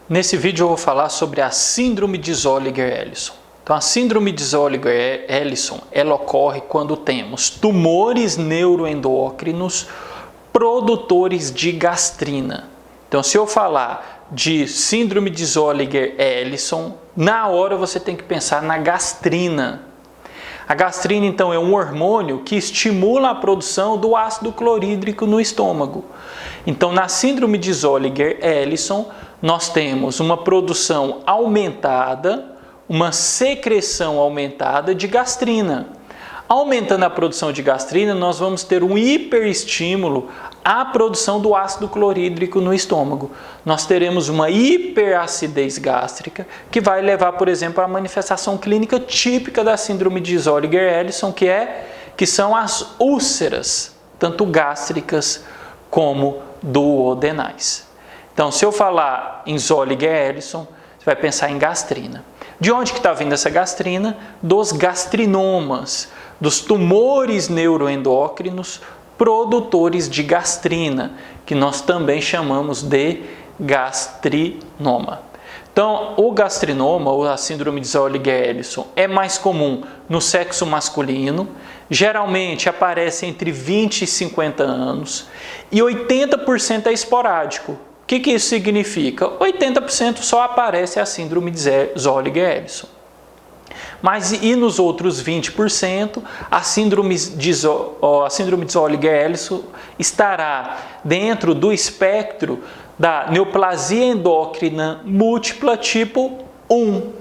Nesse vídeo eu vou falar sobre a síndrome de Zolliger-Ellison. Então, a síndrome de Zolliger-Ellison, ela ocorre quando temos tumores neuroendócrinos produtores de gastrina. Então, se eu falar de síndrome de Zolliger-Ellison, na hora você tem que pensar na gastrina. A gastrina, então, é um hormônio que estimula a produção do ácido clorídrico no estômago. Então, na síndrome de Zolliger-Ellison, nós temos uma produção aumentada, uma secreção aumentada de gastrina. Aumentando a produção de gastrina, nós vamos ter um hiperestímulo à produção do ácido clorídrico no estômago. Nós teremos uma hiperacidez gástrica, que vai levar, por exemplo, à manifestação clínica típica da síndrome de Zolliger-Ellison, que são as úlceras, tanto gástricas como duodenais. Então, se eu falar em Zolliger-Ellison, você vai pensar em gastrina. De onde que está vindo essa gastrina? Dos gastrinomas, dos tumores neuroendócrinos produtores de gastrina, que nós também chamamos de gastrinoma. Então, o gastrinoma, ou a síndrome de Zolliger-Ellison, é mais comum no sexo masculino, geralmente aparece entre 20 e 50 anos, e 80% é esporádico. O que isso significa? 80% só aparece a síndrome de Zolliger-Ellison. Mas e nos outros 20%, a síndrome de Zolliger-Ellison estará dentro do espectro da neoplasia endócrina múltipla tipo 1,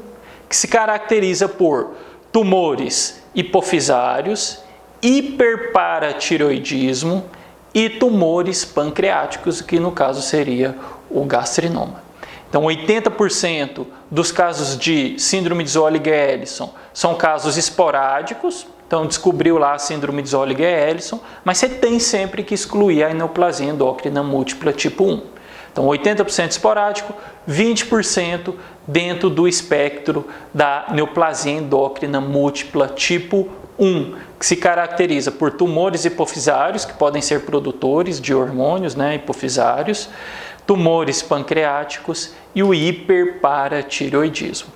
que se caracteriza por tumores hipofisários, hiperparatireoidismo e tumores pancreáticos, que no caso seria o gastrinoma. Então, 80% dos casos de síndrome de Zolliger-Ellison são casos esporádicos. Então, descobriu lá a síndrome de Zolliger-Ellison, mas você tem sempre que excluir a neoplasia endócrina múltipla tipo 1. Então, 80% esporádico, 20% dentro do espectro da neoplasia endócrina múltipla tipo 1, que se caracteriza por tumores hipofisários, que podem ser produtores de hormônios, hipofisários, tumores pancreáticos e o hiperparatireoidismo.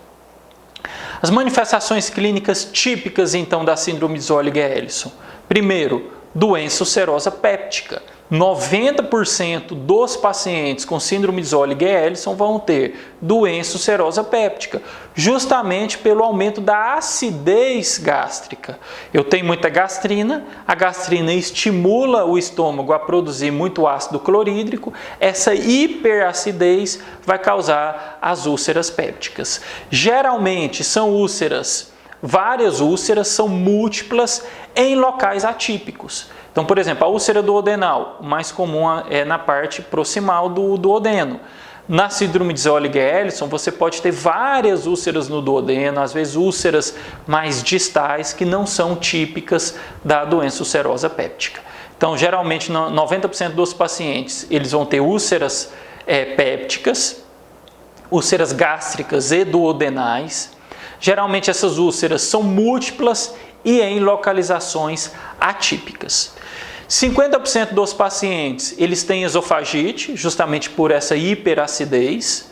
As manifestações clínicas típicas, então, da síndrome de Zolliger-Ellison. Primeiro, doença ulcerosa péptica. 90% dos pacientes com síndrome de Zolliger-Ellison vão ter doença ulcerosa péptica, justamente pelo aumento da acidez gástrica. Eu tenho muita gastrina, a gastrina estimula o estômago a produzir muito ácido clorídrico, essa hiperacidez vai causar as úlceras pépticas. Geralmente são úlceras, várias úlceras, são múltiplas em locais atípicos. Então, por exemplo, a úlcera duodenal, o mais comum é na parte proximal do duodeno. Na síndrome de Zolliger-Ellison, você pode ter várias úlceras no duodeno, às vezes úlceras mais distais, que não são típicas da doença ulcerosa péptica. Então, geralmente, 90% dos pacientes, eles vão ter úlceras pépticas, úlceras gástricas e duodenais. Geralmente, essas úlceras são múltiplas e em localizações atípicas. 50% dos pacientes, eles têm esofagite, justamente por essa hiperacidez.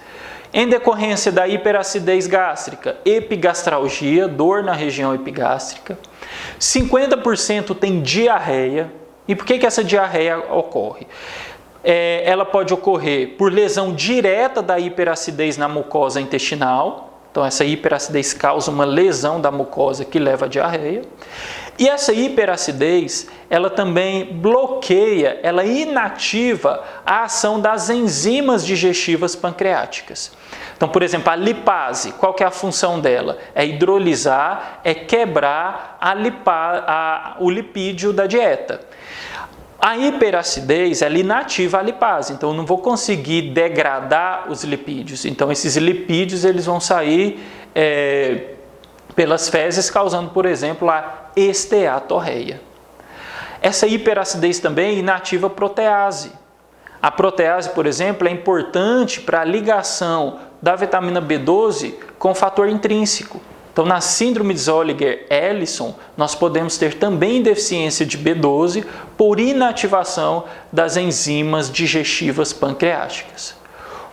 Em decorrência da hiperacidez gástrica, epigastralgia, dor na região epigástrica. 50% tem diarreia. E por que essa diarreia ocorre? Ela pode ocorrer por lesão direta da hiperacidez na mucosa intestinal. Então, essa hiperacidez causa uma lesão da mucosa que leva à diarreia. E essa hiperacidez, ela também bloqueia, ela inativa a ação das enzimas digestivas pancreáticas. Então, por exemplo, a lipase, qual que é a função dela? É hidrolisar, é quebrar o lipídio da dieta. A hiperacidez, ela inativa a lipase, então eu não vou conseguir degradar os lipídios. Então esses lipídios eles vão sair pelas fezes, causando, por exemplo, a esteatorreia. Essa hiperacidez também inativa a protease. A protease, por exemplo, é importante para a ligação da vitamina B12 com o fator intrínseco. Então, na síndrome de Zolliger-Ellison, nós podemos ter também deficiência de B12 por inativação das enzimas digestivas pancreáticas.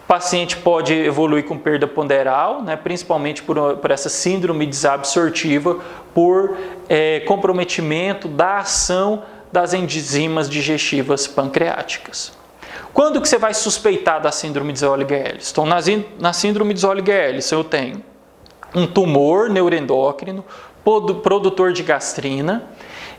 O paciente pode evoluir com perda ponderal, né, principalmente por essa síndrome desabsortiva, por comprometimento da ação das enzimas digestivas pancreáticas. Quando que você vai suspeitar da síndrome de Zolliger-Ellison? Então, na síndrome de Zolliger-Ellison eu tenho um tumor neuroendócrino, produtor de gastrina.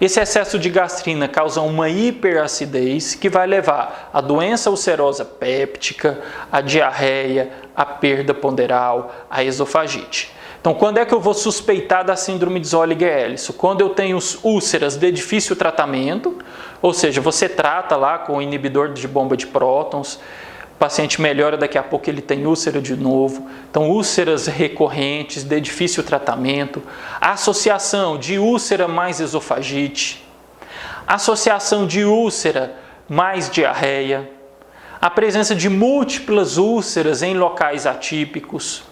Esse excesso de gastrina causa uma hiperacidez que vai levar à doença ulcerosa péptica, à diarreia, à perda ponderal, à esofagite. Então, quando é que eu vou suspeitar da síndrome de Zolliger-Ellison? Quando eu tenho úlceras de difícil tratamento, ou seja, você trata lá com o inibidor de bomba de prótons, o paciente melhora, daqui a pouco ele tem úlcera de novo. Então, úlceras recorrentes de difícil tratamento, associação de úlcera mais esofagite, associação de úlcera mais diarreia, a presença de múltiplas úlceras em locais atípicos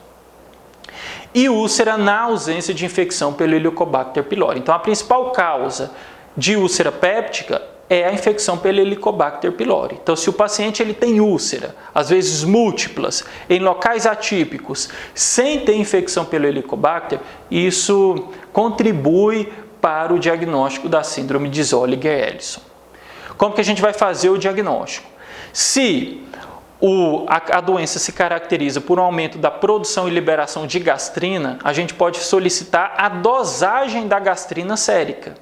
e úlcera na ausência de infecção pelo Helicobacter pylori. Então, a principal causa de úlcera péptica é a infecção pelo Helicobacter pylori. Então, se o paciente ele tem úlcera, às vezes múltiplas, em locais atípicos, sem ter infecção pelo Helicobacter, isso contribui para o diagnóstico da síndrome de Zolliger-Ellison. Como que a gente vai fazer o diagnóstico? Se a doença se caracteriza por um aumento da produção e liberação de gastrina, a gente pode solicitar a dosagem da gastrina sérica.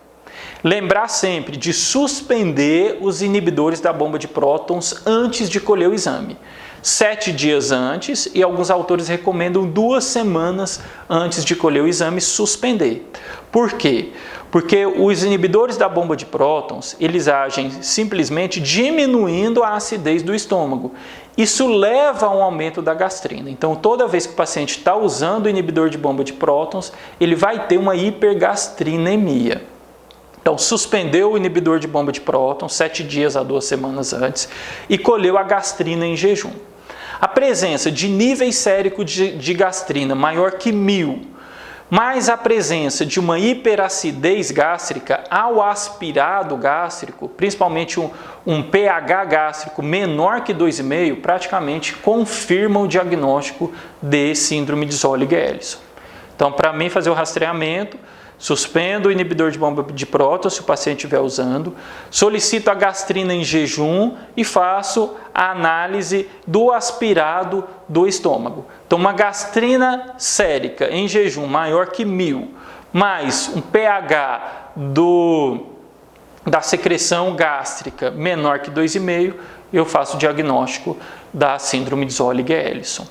Lembrar sempre de suspender os inibidores da bomba de prótons antes de colher o exame. 7 dias antes, e alguns autores recomendam 2 semanas antes de colher o exame suspender. Por quê? Porque os inibidores da bomba de prótons, eles agem simplesmente diminuindo a acidez do estômago. Isso leva a um aumento da gastrina. Então, toda vez que o paciente está usando o inibidor de bomba de prótons, ele vai ter uma hipergastrinemia. Então, suspendeu o inibidor de bomba de prótons 7 dias a 2 semanas antes e colheu a gastrina em jejum. A presença de níveis séricos de gastrina maior que 1000, mais a presença de uma hiperacidez gástrica ao aspirado gástrico, principalmente um pH gástrico menor que 2,5, praticamente confirma o diagnóstico de síndrome de Zolliger-Ellison. Então, para mim fazer o rastreamento, suspendo o inibidor de bomba de prótons, se o paciente estiver usando, solicito a gastrina em jejum e faço a análise do aspirado do estômago. Então, uma gastrina sérica em jejum maior que 1000, mais um pH da secreção gástrica menor que 2,5, eu faço o diagnóstico da síndrome de Zolliger-Ellison.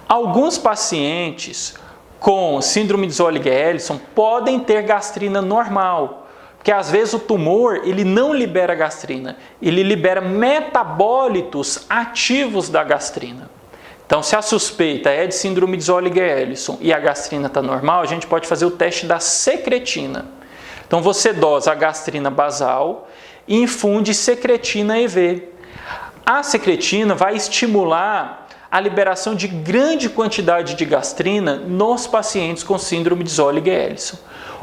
Alguns pacientes com síndrome de Zolliger-Ellison podem ter gastrina normal, porque às vezes o tumor ele não libera gastrina, ele libera metabólitos ativos da gastrina. Então, se a suspeita é de síndrome de Zolliger-Ellison e a gastrina está normal, a gente pode fazer o teste da secretina. Então, você dosa a gastrina basal e infunde secretina EV. A secretina vai estimular a liberação de grande quantidade de gastrina nos pacientes com síndrome de Zolliger-Ellison.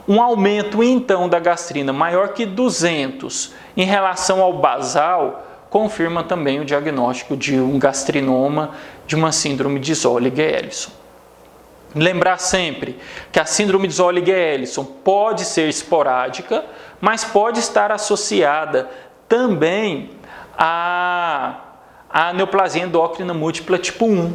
Um aumento, então, da gastrina maior que 200 em relação ao basal confirma também o diagnóstico de um gastrinoma, de uma síndrome de Zolliger-Ellison. Lembrar sempre que a síndrome de Zolliger-Ellison pode ser esporádica, mas pode estar associada também a neoplasia endócrina múltipla tipo 1.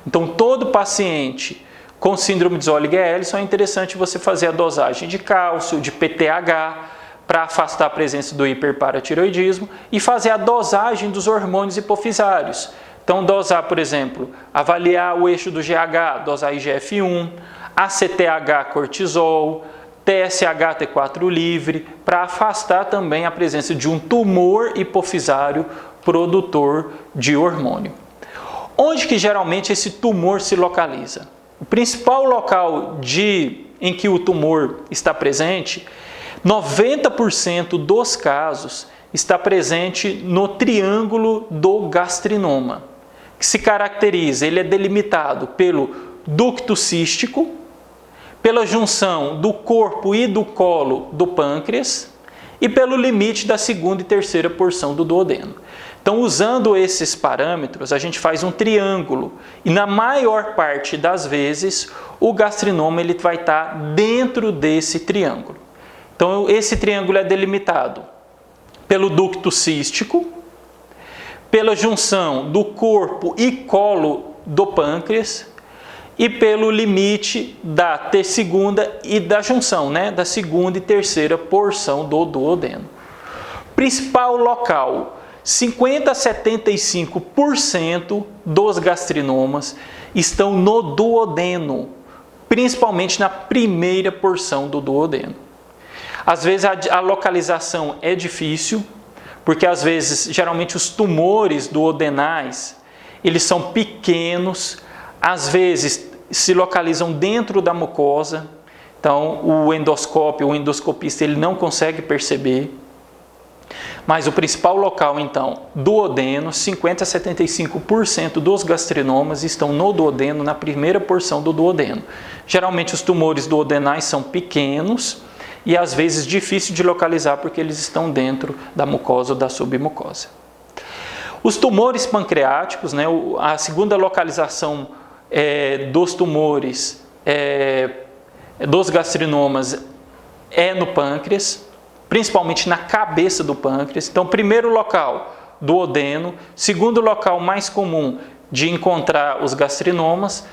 Então, todo paciente com síndrome de Zolliger-Ellison é interessante você fazer a dosagem de cálcio, de PTH, para afastar a presença do hiperparatiroidismo e fazer a dosagem dos hormônios hipofisários. Então, dosar, por exemplo, avaliar o eixo do GH, dosar IGF-1, ACTH cortisol, TSH T4 livre, para afastar também a presença de um tumor hipofisário produtor de hormônio. Onde que geralmente esse tumor se localiza? O principal local em que o tumor está presente, 90% dos casos está presente no triângulo do gastrinoma, que se caracteriza, ele é delimitado pelo ducto cístico, pela junção do corpo e do colo do pâncreas e pelo limite da segunda e terceira porção do duodeno. Então, usando esses parâmetros, a gente faz um triângulo e na maior parte das vezes o gastrinoma ele vai estar dentro desse triângulo. Então, esse triângulo é delimitado pelo ducto cístico, pela junção do corpo e colo do pâncreas e pelo limite da segunda e da junção, da segunda e terceira porção do duodeno. Principal local, 50 a 75% dos gastrinomas estão no duodeno, principalmente na primeira porção do duodeno. Às vezes a localização é difícil, porque às vezes, geralmente os tumores duodenais, eles são pequenos, às vezes se localizam dentro da mucosa, então o endoscópio, o endoscopista, ele não consegue perceber. Mas o principal local, então, duodeno, 50 a 75% dos gastrinomas estão no duodeno, na primeira porção do duodeno. Geralmente os tumores duodenais são pequenos e às vezes difícil de localizar porque eles estão dentro da mucosa ou da submucosa. Os tumores pancreáticos, a segunda localização dos tumores, dos gastrinomas, é no pâncreas, principalmente na cabeça do pâncreas. Então, primeiro local, duodeno. Segundo local mais comum de encontrar os gastrinomas,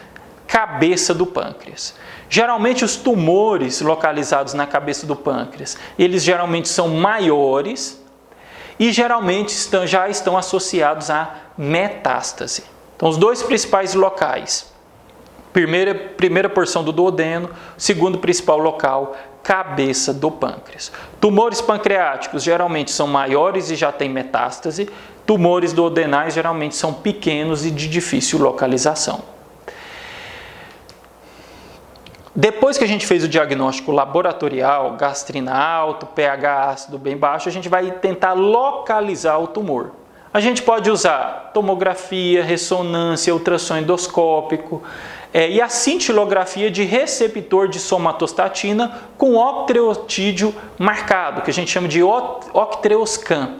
cabeça do pâncreas. Geralmente os tumores localizados na cabeça do pâncreas, eles geralmente são maiores e geralmente já estão associados à metástase. Então, os dois principais locais, primeira porção do duodeno, segundo principal local, cabeça do pâncreas. Tumores pancreáticos geralmente são maiores e já têm metástase. Tumores duodenais geralmente são pequenos e de difícil localização. Depois que a gente fez o diagnóstico laboratorial, gastrina alto, pH ácido bem baixo, a gente vai tentar localizar o tumor. A gente pode usar tomografia, ressonância, ultrassom endoscópico, e a cintilografia de receptor de somatostatina com octreotídeo marcado, que a gente chama de octreoscan.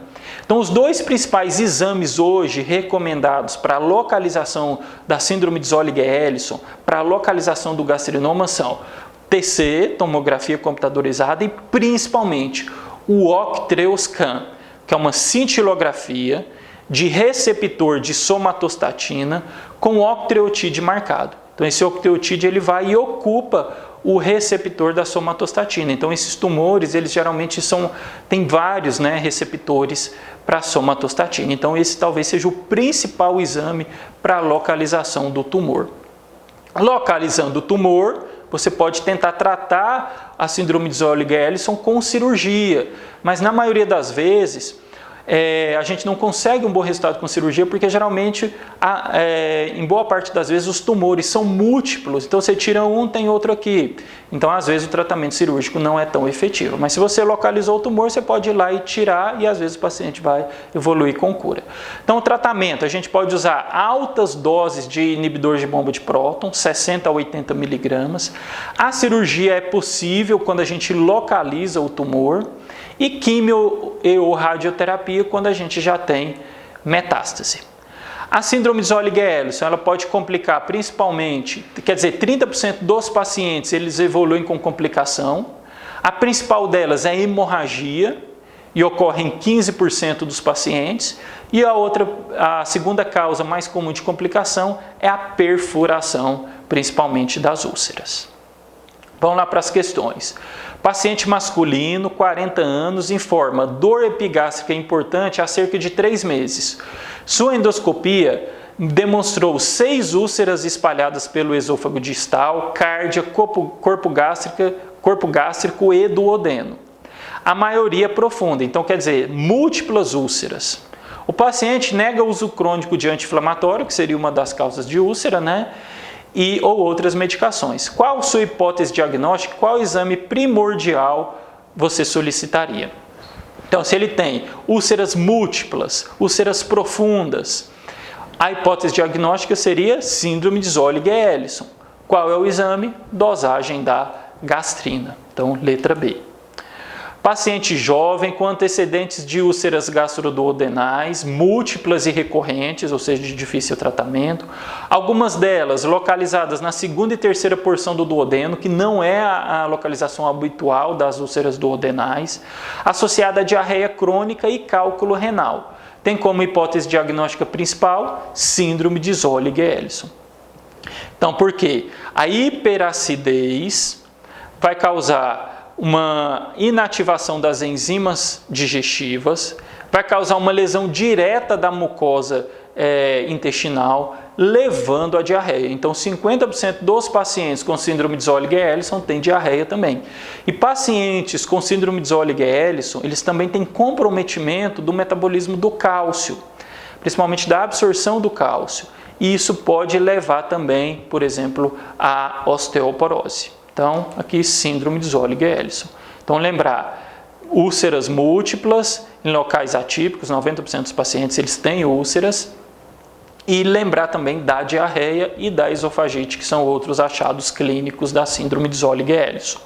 Então, os dois principais exames hoje recomendados para a localização da síndrome de Zolliger-Ellison, para a localização do gastrinoma são TC, tomografia computadorizada, e principalmente o octreoscan, que é uma cintilografia de receptor de somatostatina com octreotídeo marcado. Então, esse octreotídeo ele vai e ocupa o receptor da somatostatina. Então, esses tumores, eles geralmente têm vários receptores para somatostatina. Então, esse talvez seja o principal exame para a localização do tumor. Localizando o tumor, você pode tentar tratar a síndrome de Zolliger-Ellison com cirurgia, mas na maioria das vezes a gente não consegue um bom resultado com cirurgia porque geralmente, em boa parte das vezes, os tumores são múltiplos. Então, você tira um, tem outro aqui. Então, às vezes, o tratamento cirúrgico não é tão efetivo. Mas se você localizou o tumor, você pode ir lá e tirar e, às vezes, o paciente vai evoluir com cura. Então, o tratamento, a gente pode usar altas doses de inibidor de bomba de próton, 60 a 80 miligramas. A cirurgia é possível quando a gente localiza o tumor. E quimio ou radioterapia quando a gente já tem metástase. A síndrome de Zolliger-Ellison, ela pode complicar principalmente, 30% dos pacientes eles evoluem com complicação. A principal delas é a hemorragia e ocorre em 15% dos pacientes. E a segunda causa mais comum de complicação é a perfuração, principalmente das úlceras. Vamos lá para as questões. Paciente masculino, 40 anos, informa dor epigástrica importante há cerca de 3 meses. Sua endoscopia demonstrou 6 úlceras espalhadas pelo esôfago distal, cárdia, corpo gástrico e duodeno. A maioria profunda, então quer dizer, múltiplas úlceras. O paciente nega o uso crônico de anti-inflamatório, que seria uma das causas de úlcera, ou outras medicações. Qual sua hipótese diagnóstica? Qual exame primordial você solicitaria? Então, se ele tem úlceras múltiplas, úlceras profundas, a hipótese diagnóstica seria síndrome de Zolliger-Ellison. Qual é o exame? Dosagem da gastrina. Então, letra B. paciente jovem com antecedentes de úlceras gastroduodenais, múltiplas e recorrentes, ou seja, de difícil tratamento. Algumas delas localizadas na segunda e terceira porção do duodeno, que não é a localização habitual das úlceras duodenais, associada a diarreia crônica e cálculo renal. Tem como hipótese diagnóstica principal síndrome de Zolliger-Ellison. Então, por quê? A hiperacidez vai causar uma inativação das enzimas digestivas, vai causar uma lesão direta da mucosa intestinal, levando à diarreia. Então, 50% dos pacientes com síndrome de Zolliger-Ellison têm diarreia também. E pacientes com síndrome de Zolliger-Ellison, eles também têm comprometimento do metabolismo do cálcio, principalmente da absorção do cálcio. E isso pode levar também, por exemplo, à osteoporose. Então, aqui síndrome de Zolliger-Ellison. Então, lembrar, úlceras múltiplas em locais atípicos, 90% dos pacientes eles têm úlceras. E lembrar também da diarreia e da esofagite, que são outros achados clínicos da síndrome de Zolliger-Ellison.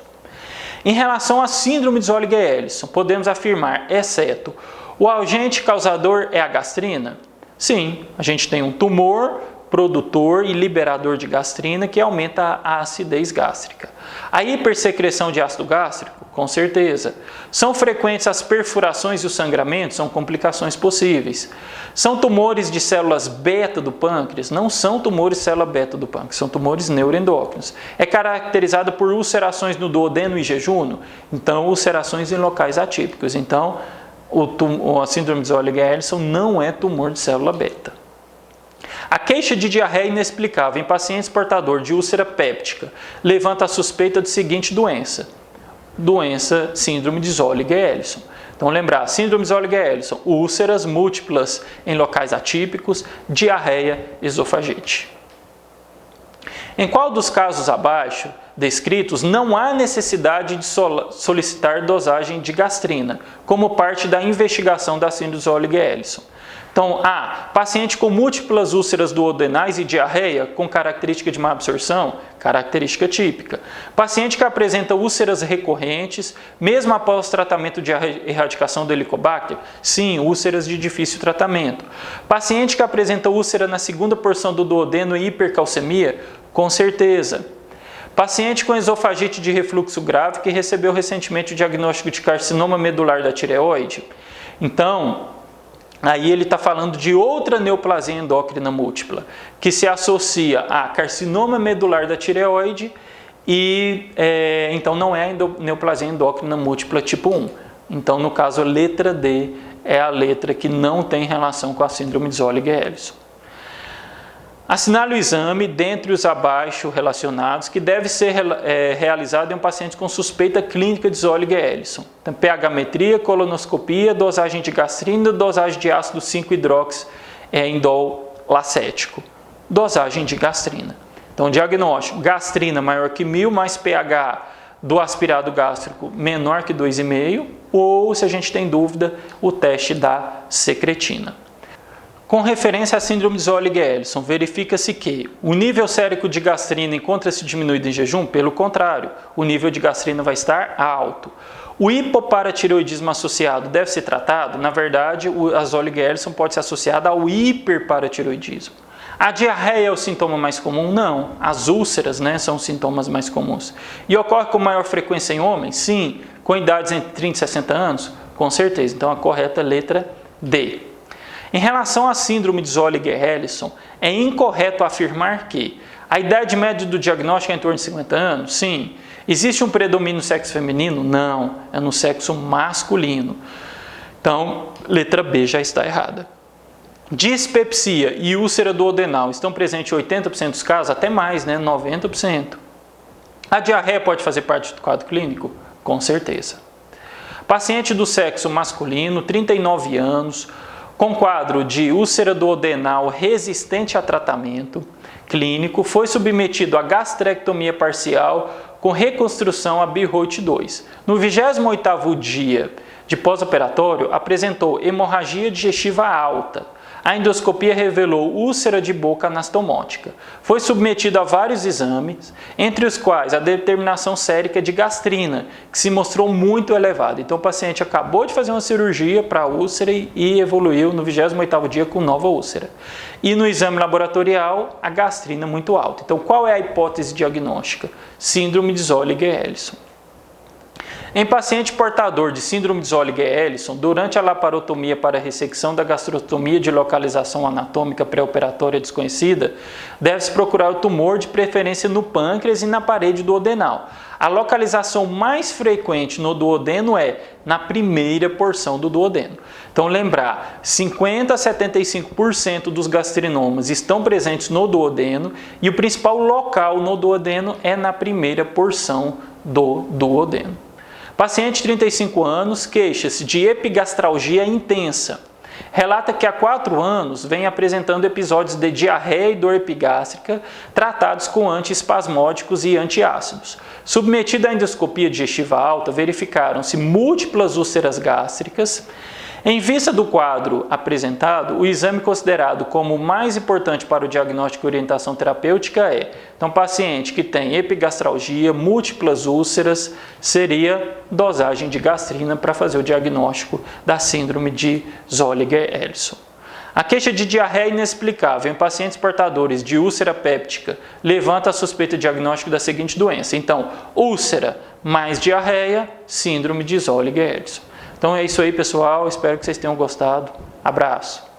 Em relação à síndrome de Zolliger-Ellison, podemos afirmar, exceto o agente causador é a gastrina? Sim, a gente tem um tumor produtor e liberador de gastrina que aumenta a acidez gástrica. A hipersecreção de ácido gástrico? Com certeza. São frequentes as perfurações e os sangramentos? São complicações possíveis. São tumores de células beta do pâncreas? Não são tumores de célula beta do pâncreas, são tumores neuroendócrinos. É caracterizado por ulcerações no duodeno e jejuno? Então, ulcerações em locais atípicos. Então, a síndrome de Zolliger-Ellison não é tumor de célula beta. A queixa de diarreia inexplicável em pacientes portadores de úlcera péptica levanta a suspeita de seguinte doença. Síndrome de Zolliger-Ellison. Então lembrar, síndrome de Zolliger-Ellison, úlceras múltiplas em locais atípicos, diarreia, esofagite. Em qual dos casos abaixo descritos não há necessidade de solicitar dosagem de gastrina, como parte da investigação da síndrome de Zolliger-Ellison? Então, paciente com múltiplas úlceras duodenais e diarreia com característica de má absorção, característica típica. Paciente que apresenta úlceras recorrentes, mesmo após tratamento de erradicação do Helicobacter, sim, úlceras de difícil tratamento. Paciente que apresenta úlcera na segunda porção do duodeno e hipercalcemia, com certeza. Paciente com esofagite de refluxo grave que recebeu recentemente o diagnóstico de carcinoma medular da tireoide. Então, aí ele está falando de outra neoplasia endócrina múltipla, que se associa a carcinoma medular da tireoide e então não é a neoplasia endócrina múltipla tipo 1. Então, no caso, a letra D é a letra que não tem relação com a síndrome de Zolliger-Ellison. Assinale o exame, dentre os abaixo relacionados, que deve ser realizado em um paciente com suspeita clínica de Zolliger-Ellison. Então, pH-metria, colonoscopia, dosagem de gastrina, dosagem de ácido 5-hidroxindol lacético. Dosagem de gastrina. Então, diagnóstico, gastrina maior que 1000, mais pH do aspirado gástrico menor que 2,5, ou, se a gente tem dúvida, o teste da secretina. Com referência à síndrome de Zolliger-Ellison, verifica-se que o nível sérico de gastrina encontra-se diminuído em jejum? Pelo contrário, o nível de gastrina vai estar alto. O hipoparatireoidismo associado deve ser tratado? Na verdade, a Zolliger-Ellison pode ser associada ao hiperparatireoidismo. A diarreia é o sintoma mais comum? Não. As úlceras, são os sintomas mais comuns. E ocorre com maior frequência em homens? Sim. Com idades entre 30 e 60 anos? Com certeza. Então, a correta é a letra D. Em relação à síndrome de Zolliger-Ellison, é incorreto afirmar que a idade média do diagnóstico é em torno de 50 anos? Sim. Existe um predomínio no sexo feminino? Não, é no sexo masculino. Então, letra B já está errada. Dispepsia e úlcera duodenal estão presentes em 80% dos casos? Até mais, 90%. A diarreia pode fazer parte do quadro clínico? Com certeza. Paciente do sexo masculino, 39 anos, com quadro de úlcera duodenal resistente a tratamento clínico, foi submetido a gastrectomia parcial com reconstrução a Beerholt 2. No 28º dia de pós-operatório, apresentou hemorragia digestiva alta. A endoscopia revelou úlcera de boca anastomótica. Foi submetido a vários exames, entre os quais a determinação sérica de gastrina, que se mostrou muito elevada. Então o paciente acabou de fazer uma cirurgia para a úlcera e evoluiu no 28º dia com nova úlcera. E no exame laboratorial, a gastrina muito alta. Então qual é a hipótese diagnóstica? Síndrome de Zolliger-Ellison. Em paciente portador de síndrome de Zolliger-Ellison, durante a laparotomia para ressecção da gastrostomia de localização anatômica pré-operatória desconhecida, deve-se procurar o tumor de preferência no pâncreas e na parede duodenal. A localização mais frequente no duodeno é na primeira porção do duodeno. Então lembrar, 50 a 75% dos gastrinomas estão presentes no duodeno e o principal local no duodeno é na primeira porção do duodeno. Paciente de 35 anos queixa-se de epigastralgia intensa. Relata que há 4 anos vem apresentando episódios de diarreia e dor epigástrica tratados com antiespasmódicos e antiácidos. Submetido à endoscopia digestiva alta, verificaram-se múltiplas úlceras gástricas. Em vista do quadro apresentado, o exame considerado como o mais importante para o diagnóstico e orientação terapêutica é, então, paciente que tem epigastralgia, múltiplas úlceras, seria dosagem de gastrina para fazer o diagnóstico da síndrome de Zolliger-Ellison. A queixa de diarreia inexplicável em pacientes portadores de úlcera péptica levanta a suspeita diagnóstica da seguinte doença. Então, úlcera mais diarreia, síndrome de Zolliger-Ellison. Então é isso aí, pessoal. Espero que vocês tenham gostado. Abraço!